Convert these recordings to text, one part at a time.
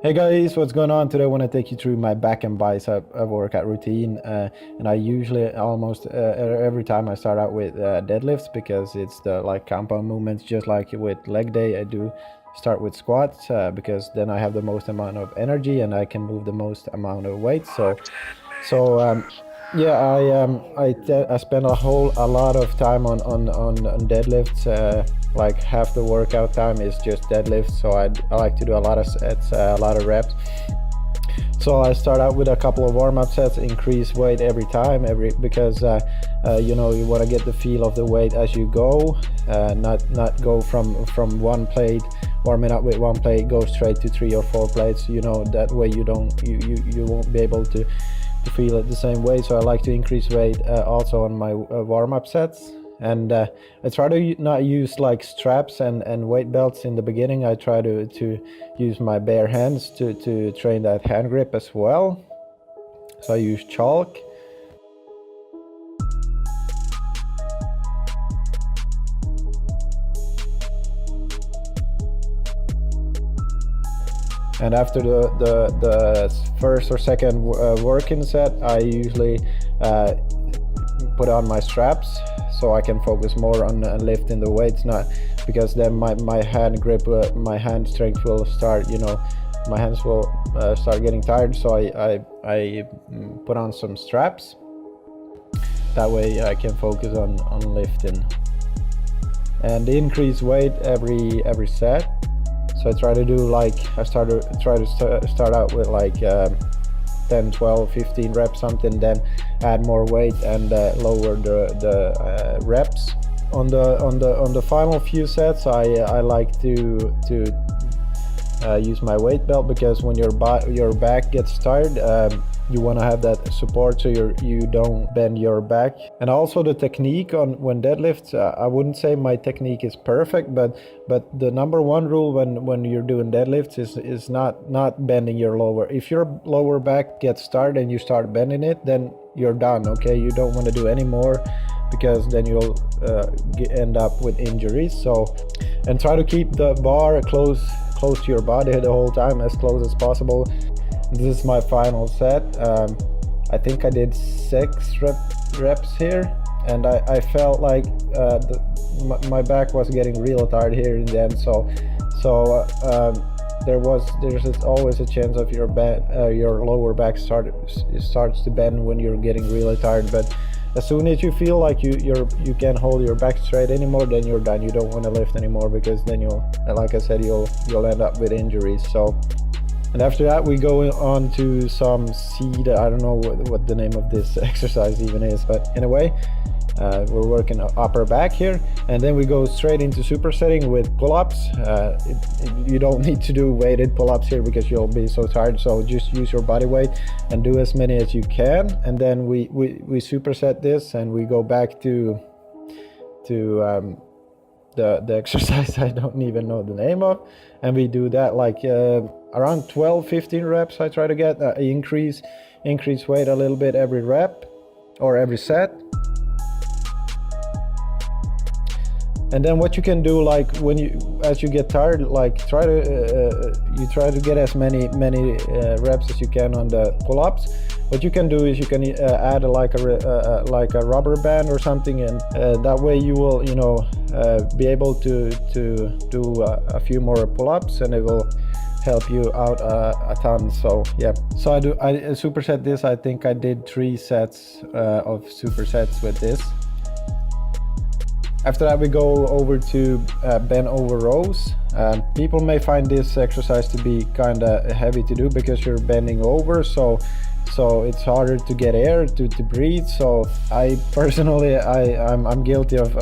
Hey guys, what's going on? Today I want to take you through my back and bicep workout routine, and I usually almost every time I start out with deadlifts because it's the like compound movements. Just like with leg day, I do start with squats because then I have the most amount of energy and I can move the most amount of weight. So yeah, I spend a lot of time on deadlifts. Like half the workout time is just deadlifts. So I like to do a lot of sets, a lot of reps. So I start out with a couple of warm-up sets, increase weight every time, because you know, you want to get the feel of the weight as you go, not go from one plate, warming up with one plate, go straight to 3 or 4 plates. You know, that way you won't be able to feel it the same way. So I like to increase weight also on my warm-up sets. And I try to not use like straps and weight belts in the beginning. I try to use my bare hands to train that hand grip as well. So I use chalk. And after the first or second working set, I usually put on my straps so I can focus more on lifting the weights, not because then my hand grip, my hand strength will start, you know, my hands will start getting tired. So I put on some straps. That way I can focus on lifting and increase weight every set. So I try to do like, I try to start out with like 10, 12, 15 reps something, then add more weight and lower the reps. On the final few sets, I like to use my weight belt, because when your back gets tired, you want to have that support so you don't bend your back. And also the technique on when deadlifts, I wouldn't say my technique is perfect, but the number one rule when you're doing deadlifts is not bending your lower. If your lower back gets tired and you start bending it, then you're done. Okay, you don't want to do any more, because then you'll end up with injuries. So, and try to keep the bar close to your body the whole time, as close as possible. This is my final set. I think I did 6 reps here, and I felt like my back was getting real tired here in the end. So there's always a chance of your lower back starts to bend when you're getting really tired. But as soon as you feel like you can't hold your back straight anymore, then you're done. You don't want to lift anymore, because then like I said, you'll end up with injuries. So. And after that, we go on to some seat. I don't know what the name of this exercise even is, but anyway, we're working upper back here, and then we go straight into supersetting with pull-ups. You don't need to do weighted pull-ups here because you'll be so tired. So just use your body weight and do as many as you can. And then we superset this, and we go back to the exercise I don't even know the name of, and we do that like around 12-15 reps. I try to get increase weight a little bit every rep or every set. And then what you can do, like as you get tired, like try to get as many reps as you can on the pull-ups. What you can do is you can add like a rubber band or something, and that way you will be able to do a few more pull-ups, and it will help you out a ton. So yeah, so I superset this. I think I did 3 sets of supersets with this. After that, we go over to bend over rows. People may find this exercise to be kind of heavy to do because you're bending over, so it's harder to get air to breathe. So I personally, I'm guilty of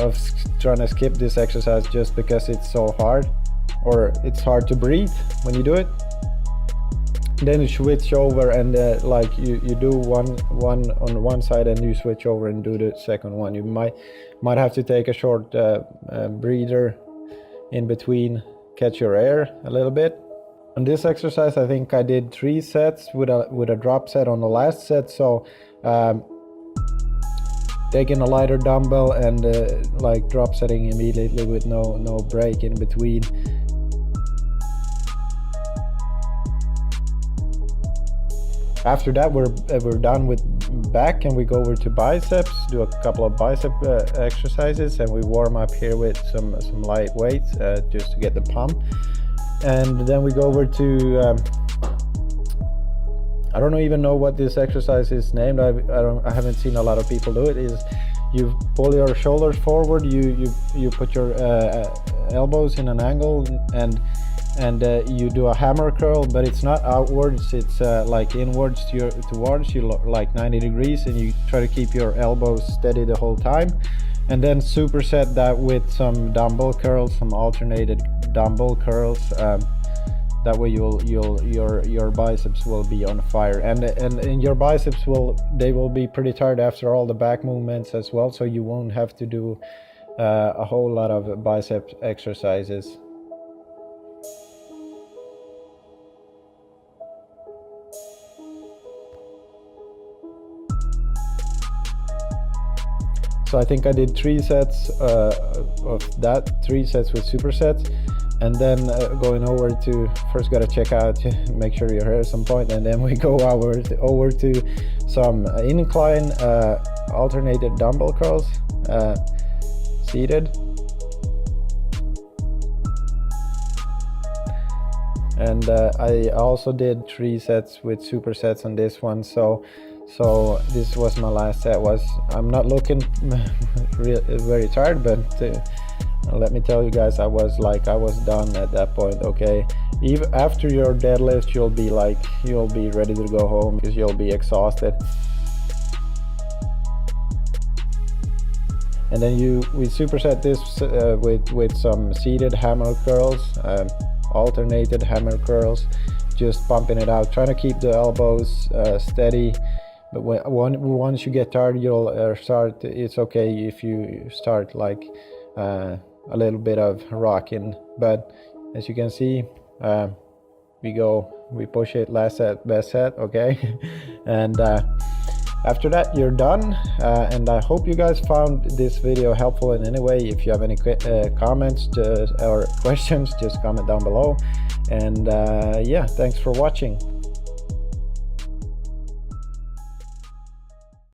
trying to skip this exercise just because it's so hard, or it's hard to breathe when you do it. Then you switch over and like you do one on one side, and you switch over and do the second one. You might have to take a short breather in between, catch your air a little bit. On this exercise, I think I did 3 sets with a drop set on the last set. So taking a lighter dumbbell and like drop setting immediately with no break in between. After that, we're done with back, and we go over to biceps, do a couple of bicep exercises, and we warm up here with some light weights just to get the pump. And then we go over to I don't even know what this exercise is named. I haven't seen a lot of people do it. Is you pull your shoulders forward, you put your elbows in an angle, and you do a hammer curl, but it's not outwards, it's like inwards towards you, like 90 degrees, and you try to keep your elbows steady the whole time. And then superset that with some dumbbell curls, some alternated dumbbell curls. That way your biceps will be on fire, and your biceps will be pretty tired after all the back movements as well, so you won't have to do a whole lot of bicep exercises. So I think I did 3 sets of that, 3 sets with supersets. And then going over to, first got to check out, make sure you're here at some point, and then we go over to some incline alternated dumbbell curls, seated. And I also did 3 sets with supersets on this one. So this was my last set. I'm not looking very tired, but let me tell you guys, I was done at that point. Okay, even after your deadlift, you'll be ready to go home because you'll be exhausted. And then we superset this with some seated hammer curls, alternated hammer curls, just pumping it out, trying to keep the elbows steady. But once you get tired, you'll start. It's okay if you start like a little bit of rocking, but as you can see, we push it, last set, best set. Okay. And after that, you're done. And I hope you guys found this video helpful in any way. If you have any comments or questions, just comment down below. And yeah, thanks for watching.